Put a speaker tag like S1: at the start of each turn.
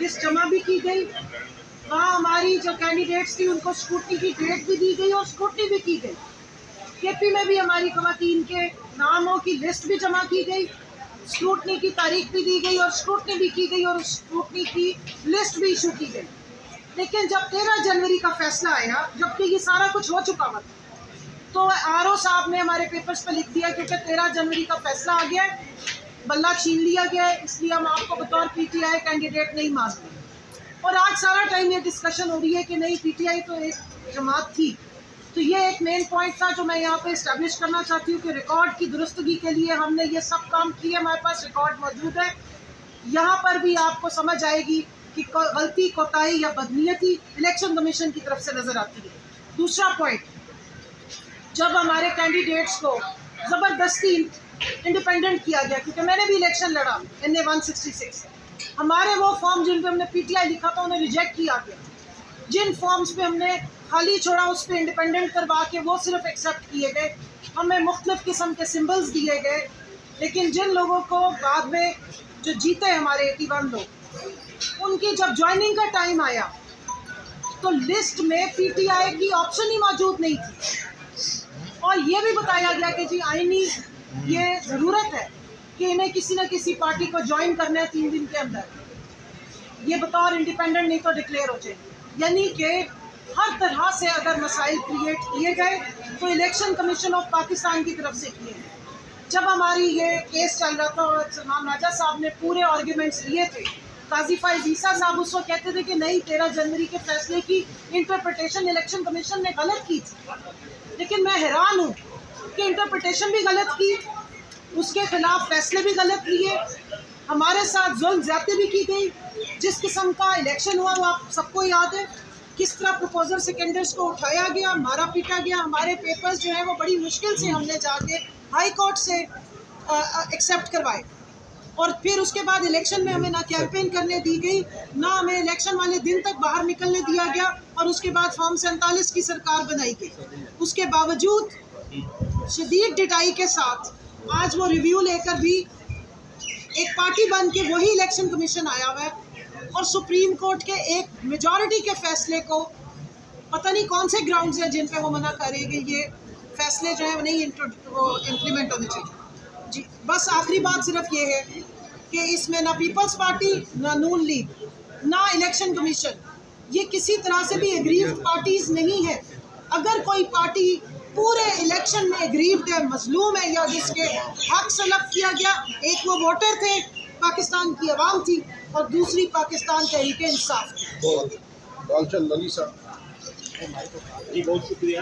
S1: List जमा भी की गई, वहाँ हमारी जो कैंडिडेट्स थी उनको स्क्रूटनी की डेट भी दी गई और स्क्रूटनी भी की गई। केपी में भी हमारी खवातीन के नामों की लिस्ट भी जमा की गई, स्क्रूटनी की तारीख भी दी गई और स्क्रूटनी भी की गई और स्क्रूटनी की लिस्ट भी इशू की गई। लेकिन जब 13 जनवरी का फैसला आया, जबकि ये सारा कुछ हो चुका हुआ, तो आरओ साहब ने हमारे पेपर्स पे लिख दिया क्योंकि 13 जनवरी का फैसला आ गया है, बल्ला छीन लिया गया है, इसलिए हम आपको बतौर पीटीआई कैंडिडेट नहीं मानते। और आज सारा टाइम ये डिस्कशन हो रही है कि नहीं, पीटीआई तो एक जमात थी। तो ये एक मेन पॉइंट था जो मैं यहाँ पे इस्टेब्लिश करना चाहती हूँ कि रिकॉर्ड की दुरुस्तगी के लिए हमने ये सब काम किए, हमारे पास रिकॉर्ड मौजूद है। यहाँ पर भी आपको समझ आएगी कि गलती, कोताही या बदनीयती इलेक्शन कमीशन की तरफ से नज़र आती है। दूसरा पॉइंट, जब हमारे कैंडिडेट्स को ज़बरदस्ती इंडिपेंडेंट किया गया, क्योंकि मैंने भी इलेक्शन लड़ा NA 166, हमारे वो फॉर्म जिन पे हमने पीटीआई लिखा था उन्हें रिजेक्ट किया गया। जिन फॉर्म्स पे हमने खाली छोड़ा उस पर इंडिपेंडेंट करवा के वो सिर्फ एक्सेप्ट किए गए। हमें मुख्तलिफ किस्म के सिम्बल्स दिए गए, लेकिन जिन लोगों को बाद में जो जीते हमारे 81 लोग, उनकी जब ज्वाइनिंग का टाइम आया तो लिस्ट में पीटीआई की ऑप्शन ही मौजूद नहीं थी। और ये भी बताया गया कि जी आईनी ये ज़रूरत है कि इन्हें किसी न किसी पार्टी को ज्वाइन करना है 3 दिन के अंदर, ये बतौर इंडिपेंडेंट नहीं तो डिक्लेयर हो जाए। यानी कि हर तरह से अगर मसाइल क्रिएट किए गए तो इलेक्शन कमीशन ऑफ पाकिस्तान की तरफ से किए गए। जब हमारी ये केस चल रहा था और सलमान राजा साहब ने पूरे आर्ग्यूमेंट्स लिए थे, काजी फाइज ईसा साहब उस वक्त कहते थे कि नहीं, 13 जनवरी के फैसले की इंटरप्रिटेशन इलेक्शन कमीशन ने गलत की थी। लेकिन मैं हैरान हूँ कि इंटरप्रिटेशन भी गलत की, उसके खिलाफ फैसले भी गलत लिए, हमारे साथ जुल्म ज़्यादती भी की गई। जिस किस्म का इलेक्शन हुआ वो आप सबको याद है, किस तरह प्रपोजल सेकेंडर्स को उठाया गया, मारा पीटा गया। हमारे पेपर्स जो है वो बड़ी मुश्किल से हमने जाके हाई कोर्ट से एक्सेप्ट करवाए, और फिर उसके बाद इलेक्शन में हमें ना कैंपेन करने दी गई, ना हमें इलेक्शन वाले दिन तक बाहर निकलने दिया गया, और उसके बाद फॉर्म 47 की सरकार बनाई गई। उसके बावजूद शदीद डिटाई के साथ आज वो रिव्यू लेकर भी एक पार्टी बन के वही इलेक्शन कमीशन आया हुआ है, और सुप्रीम कोर्ट के एक मेजॉरिटी के फैसले को पता नहीं कौन से ग्राउंड्स हैं जिन पे वो मना करेंगे, ये फैसले जो है नहीं इम्प्लीमेंट होने चाहिए। जी बस आखिरी बात सिर्फ ये है कि इसमें ना पीपल्स पार्टी, ना नून लीग, ना इलेक्शन कमीशन, ये किसी तरह से भी एग्रीव्ड पार्टीज नहीं है। अगर कोई पार्टी पूरे इलेक्शन में एग्रीव्ड है, मजलूम है, या जिसके हक सलब किया गया, एक वो वोटर थे, पाकिस्तान की आवाम थी, और दूसरी पाकिस्तान तहरीक इंसाफ थी।
S2: बहुत शुक्रिया।